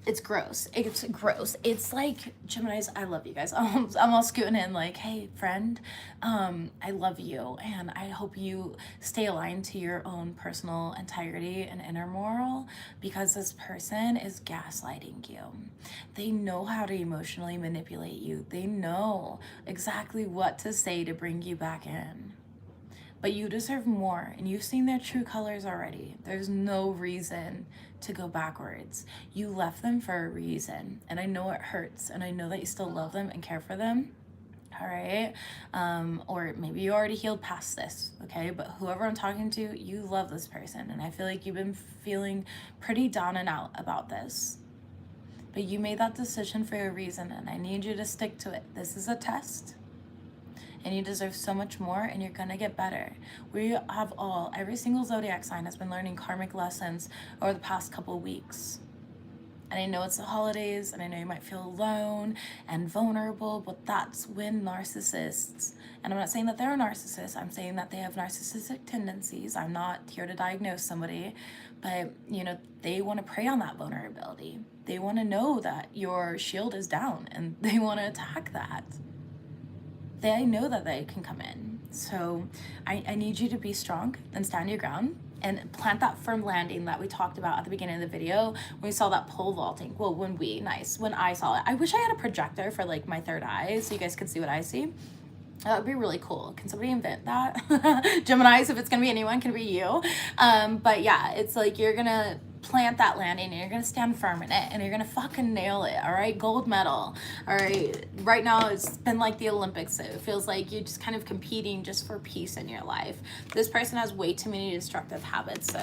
it's gross. It's gross. It's like, Geminis, I love you guys. I'm all scooting in like, hey, friend, I love you, and I hope you stay aligned to your own personal integrity and inner moral, because this person is gaslighting you. They know how to emotionally manipulate you. They know exactly what to say to bring you back in. But you deserve more, and you've seen their true colors already. There's no reason to go backwards. You left them for a reason, and I know it hurts, and I know that you still love them and care for them. All right, or maybe you already healed past this, okay? But whoever I'm talking to, you love this person, and I feel like you've been feeling pretty down and out about this. But you made that decision for a reason, and I need you to stick to it. This is a test, and you deserve so much more, and you're gonna get better. We have every single zodiac sign has been learning karmic lessons over the past couple weeks. And I know it's the holidays, and I know you might feel alone and vulnerable, but that's when narcissists, and I'm not saying that they're a narcissist, I'm saying that they have narcissistic tendencies. I'm not here to diagnose somebody, but, you know, they want to prey on that vulnerability. They want to know that your shield is down, and they want to attack that. They know that they can come in. So I need you to be strong and stand your ground and plant that firm landing that we talked about at the beginning of the video when we saw that pole vaulting. Well, when I saw it. I wish I had a projector for like my third eye so you guys could see what I see. That would be really cool. Can somebody invent that? Geminis, if it's gonna be anyone, can it be you? But yeah, it's like you're gonna plant that landing, and you're gonna stand firm in it, and you're gonna fucking nail it. All right, gold medal. All right, right now it's been like the Olympics. So it feels like you're just kind of competing just for peace in your life. This person has way too many destructive habits,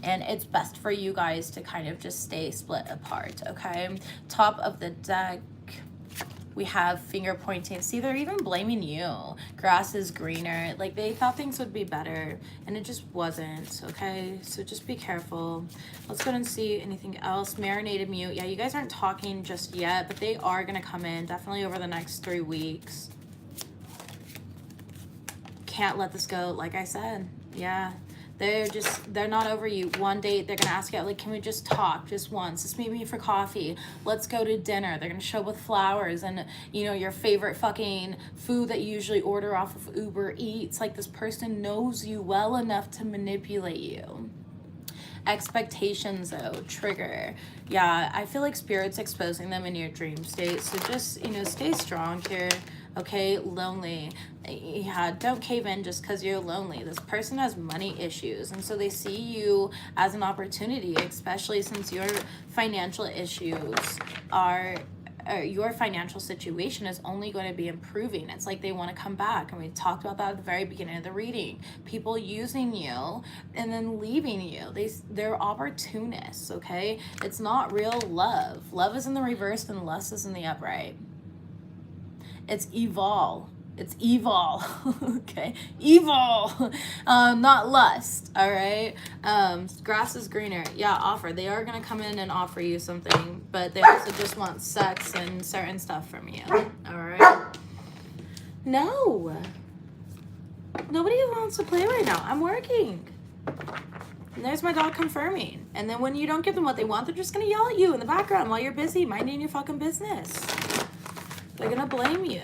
and it's best for you guys to kind of just stay split apart. Okay, top of the deck, we have finger pointing. See, they're even blaming you. Grass is greener. Like, they thought things would be better, and it just wasn't, okay? So just be careful. Let's go and see anything else. Marinated mute. Yeah, you guys aren't talking just yet, but they are going to come in definitely over the next 3 weeks. Can't let this go, like I said. Yeah. They're not over you. One date, they're gonna ask you out, like, can we just talk just once? Just meet me for coffee. Let's go to dinner. They're gonna show up with flowers and, you know, your favorite fucking food that you usually order off of Uber Eats. Like, this person knows you well enough to manipulate you. Expectations, though, trigger. Yeah, I feel like Spirit's exposing them in your dream state. So just, you know, stay strong here. Okay, lonely. Yeah, don't cave in just because you're lonely. This person has money issues, and so they see you as an opportunity, especially since your financial issues are, your financial situation is only going to be improving. It's like they want to come back, and we talked about that at the very beginning of the reading. People using you and then leaving you. They're opportunists, okay? It's not real love. Love is in the reverse and lust is in the upright. It's evolve. It's evil. Okay, evil. Not lust. All right. Grass is greener. Yeah, offer. They are gonna come in and offer you something, but they also just want sex and certain stuff from you. All right. No. Nobody wants to play right now. I'm working. And there's my dog confirming. And then when you don't give them what they want, they're just gonna yell at you in the background while you're busy minding your fucking business. They're gonna blame you.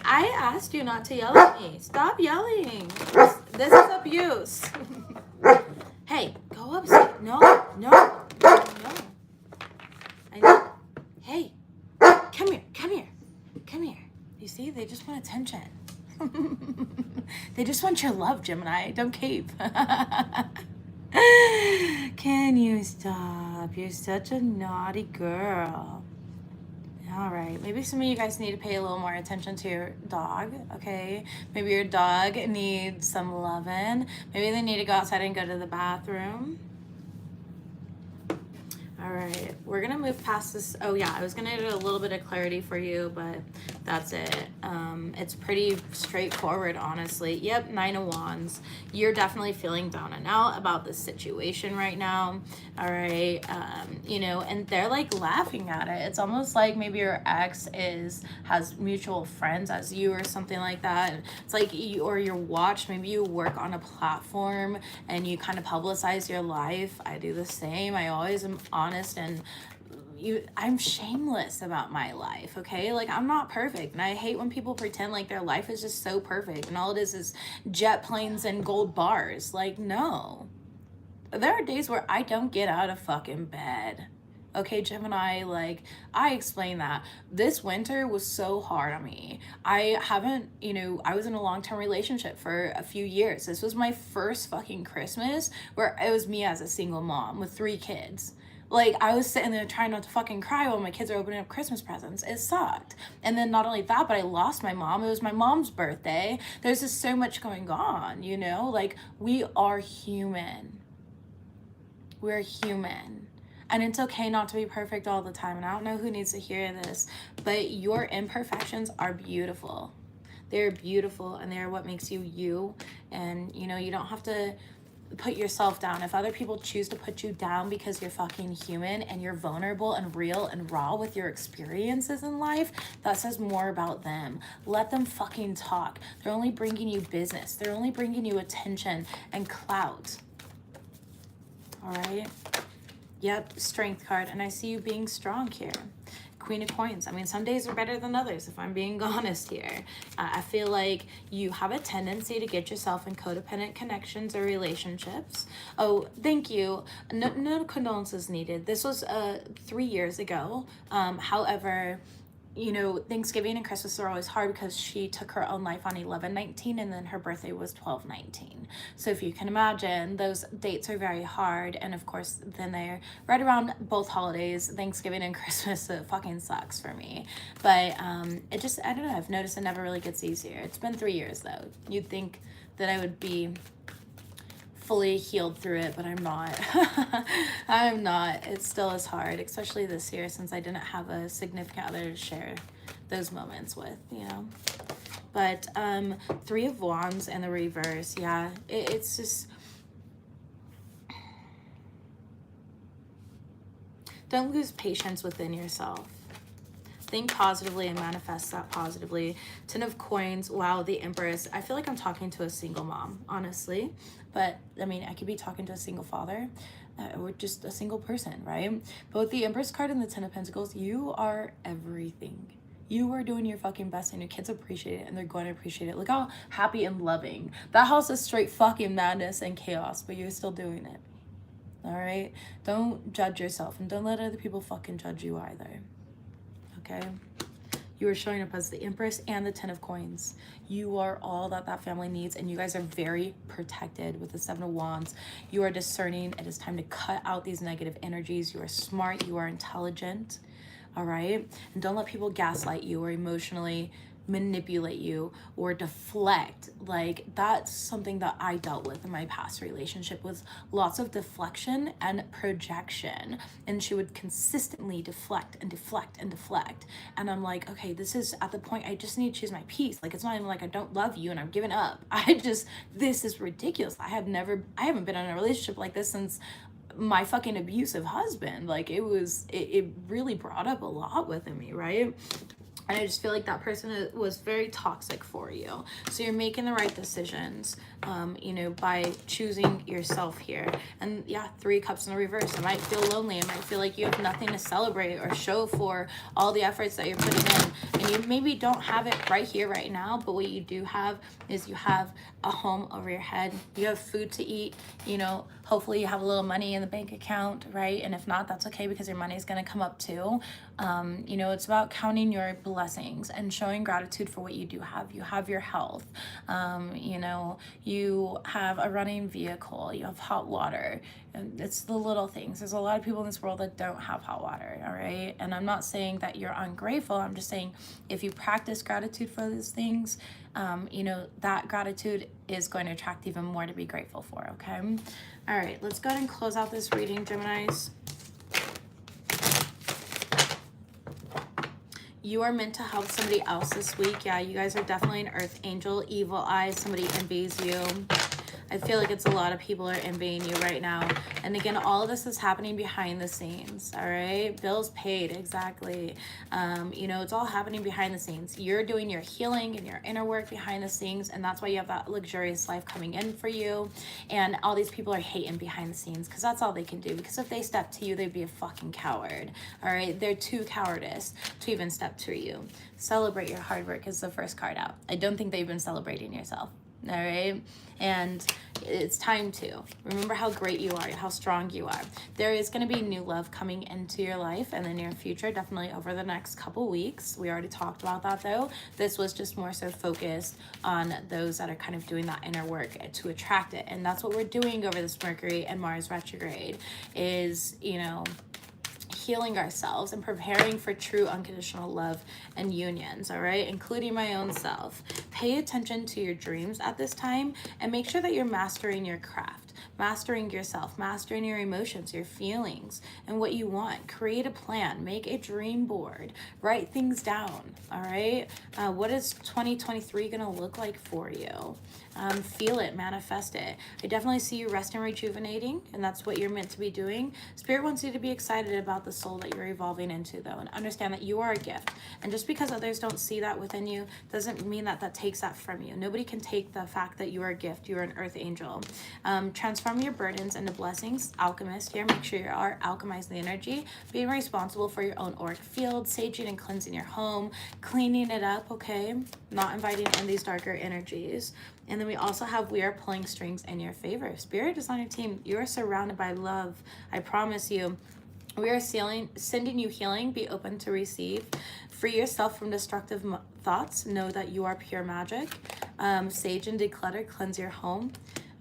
I asked you not to yell at me. Stop yelling. This is abuse. Hey, go upstairs. No. I know. Hey, come here. You see, they just want attention. They just want your love, Gemini. Don't keep. Can you stop? You're such a naughty girl. All right, maybe some of you guys need to pay a little more attention to your dog, okay? Maybe your dog needs some loving. Maybe they need to go outside and go to the bathroom. All right, we're gonna move past this. Oh yeah, I was gonna do a little bit of clarity for you, but that's it. It's pretty straightforward, honestly. Yep, 9 of Wands. You're definitely feeling down and out about this situation right now. All right, you know, and they're like laughing at it. It's almost like maybe your ex has mutual friends as you or something like that. It's like you or you're watched. Maybe you work on a platform and you kind of publicize your life. I do the same. I always am honest and I'm shameless about my life, okay? Like, I'm not perfect, and I hate when people pretend like their life is just so perfect and all it is jet planes and gold bars. Like, no. There are days where I don't get out of fucking bed. Okay, Gemini, like, I explained that. This winter was so hard on me. I haven't, you know, I was in a long-term relationship for a few years. This was my first fucking Christmas where it was me as a single mom with 3 kids. Like, I was sitting there trying not to fucking cry while my kids are opening up Christmas presents. It sucked. And then not only that, but I lost my mom. It was my mom's birthday. There's just so much going on, you know? Like, we are human. We're human. And it's okay not to be perfect all the time. And I don't know who needs to hear this, but your imperfections are beautiful. They're beautiful, and they're what makes you you. And, you know, you don't have to put yourself down. If other people choose to put you down because you're fucking human and you're vulnerable and real and raw with your experiences in life, that says more about them. Let them fucking talk. They're only bringing you business. They're only bringing you attention and clout. All right? Yep, strength card. And I see you being strong here. Queen of Coins. I mean, some days are better than others, if I'm being honest here. I feel like you have a tendency to get yourself in codependent connections or relationships. Oh, thank you. No condolences needed. This was 3 years ago. However, you know, Thanksgiving and Christmas are always hard because she took her own life on 11/19 and then her birthday was 12/19. So if you can imagine, those dates are very hard. And of course, then they're right around both holidays, Thanksgiving and Christmas. So it fucking sucks for me. But it just, I don't know, I've noticed it never really gets easier. It's been 3 years though. You'd think that I would be fully healed through it, but I'm not. I'm not. It still is hard, especially this year since I didn't have a significant other to share those moments with, you know. But 3 of Wands in the reverse, yeah, it's just, don't lose patience within yourself. Think positively and manifest that positively. 10 of Coins, wow, the Empress. I feel like I'm talking to a single mom, honestly. But, I mean, I could be talking to a single father or just a single person, right? But with the Empress card and the 10 of Pentacles, you are everything. You are doing your fucking best and your kids appreciate it and they're going to appreciate it. Look how happy and loving. That house is straight fucking madness and chaos, but you're still doing it. All right? Don't judge yourself and don't let other people fucking judge you either. Okay? You are showing up as the Empress and the 10 of Coins. You are all that family needs, and you guys are very protected with the 7 of Wands. You are discerning. It is time to cut out these negative energies. You are smart. You are intelligent. All right? And don't let people gaslight you or emotionally manipulate you or deflect. Like, that's something that I dealt with in my past relationship, was lots of deflection and projection, and she would consistently deflect and deflect and deflect, and I'm like, okay, this is at the point I just need to choose my peace. Like, it's not even like I don't love you and I'm giving up. This is ridiculous. I haven't been in a relationship like this since my fucking abusive husband. Like, it really brought up a lot within me, right? And I just feel like that person was very toxic for you. So you're making the right decisions, by choosing yourself here. And yeah, 3 cups in the reverse. It might feel lonely. It might feel like you have nothing to celebrate or show for all the efforts that you're putting in. And you maybe don't have it right here, right now. But what you do have is you have a home over your head. You have food to eat. Hopefully you have a little money in the bank account, right? And if not, that's okay, because your money is going to come up too. It's about counting your blessings and showing gratitude for what you do have. You have your health. You have a running vehicle. You have hot water. And it's the little things. There's a lot of people in this world that don't have hot water, all right? And I'm not saying that you're ungrateful. I'm just saying if you practice gratitude for those things, that gratitude is going to attract even more to be grateful for, okay? All right, let's go ahead and close out this reading, Geminis. You are meant to help somebody else this week. Yeah, you guys are definitely an earth angel, evil eye, somebody envies you. I feel like it's a lot of people are envying you right now. And again, all of this is happening behind the scenes, all right? Bills paid, exactly. It's all happening behind the scenes. You're doing your healing and your inner work behind the scenes, and that's why you have that luxurious life coming in for you. And all these people are hating behind the scenes because that's all they can do. Because if they step to you, they'd be a fucking coward, all right? They're too cowardice to even step to you. Celebrate your hard work is the first card out. I don't think they've been celebrating yourself. All right, and it's time to remember how great you are, how strong you are. There is going to be new love coming into your life in the near future, definitely over the next couple weeks. We already talked about that though. This was just more so focused on those that are kind of doing that inner work to attract it, and that's what we're doing over this Mercury and Mars retrograde is, healing ourselves and preparing for true unconditional love and unions, all right, including my own self. Pay attention to your dreams at this time and make sure that you're mastering your craft, mastering yourself, mastering your emotions, your feelings, and what you want. Create a plan, make a dream board, write things down, all right? What is 2023 gonna look like for you? Feel it, manifest it. I definitely see you resting, rejuvenating, and that's what you're meant to be doing. Spirit wants you to be excited about the soul that you're evolving into, though, and understand that you are a gift. And just because others don't see that within you doesn't mean that that takes that from you. Nobody can take the fact that you are a gift. You are an earth angel. Transform your burdens into blessings. Alchemist here. Make sure you are alchemizing the energy, being responsible for your own auric field, saging and cleansing your home, cleaning it up, okay? Not inviting in these darker energies. And then we also have we are pulling strings in your favor. Spirit is on your team. You are surrounded by love. I promise you. We are sending you healing. Be open to receive. Free yourself from destructive thoughts. Know that you are pure magic. Sage and declutter. Cleanse your home.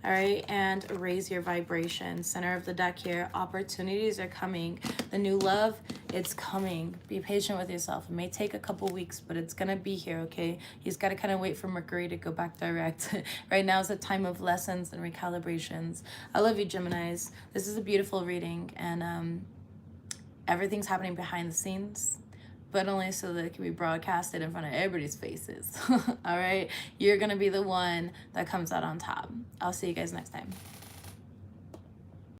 All right, and raise your vibration. Center of the deck here. Opportunities are coming. The new love, it's coming. Be patient with yourself. It may take a couple weeks, but it's gonna be here, okay? You just gotta kind of wait for Mercury to go back direct. Right now is a time of lessons and recalibrations. I love you, Geminis. This is a beautiful reading, and everything's happening behind the scenes, but only so that it can be broadcasted in front of everybody's faces. All right, you're gonna be the one that comes out on top. I'll see you guys next time.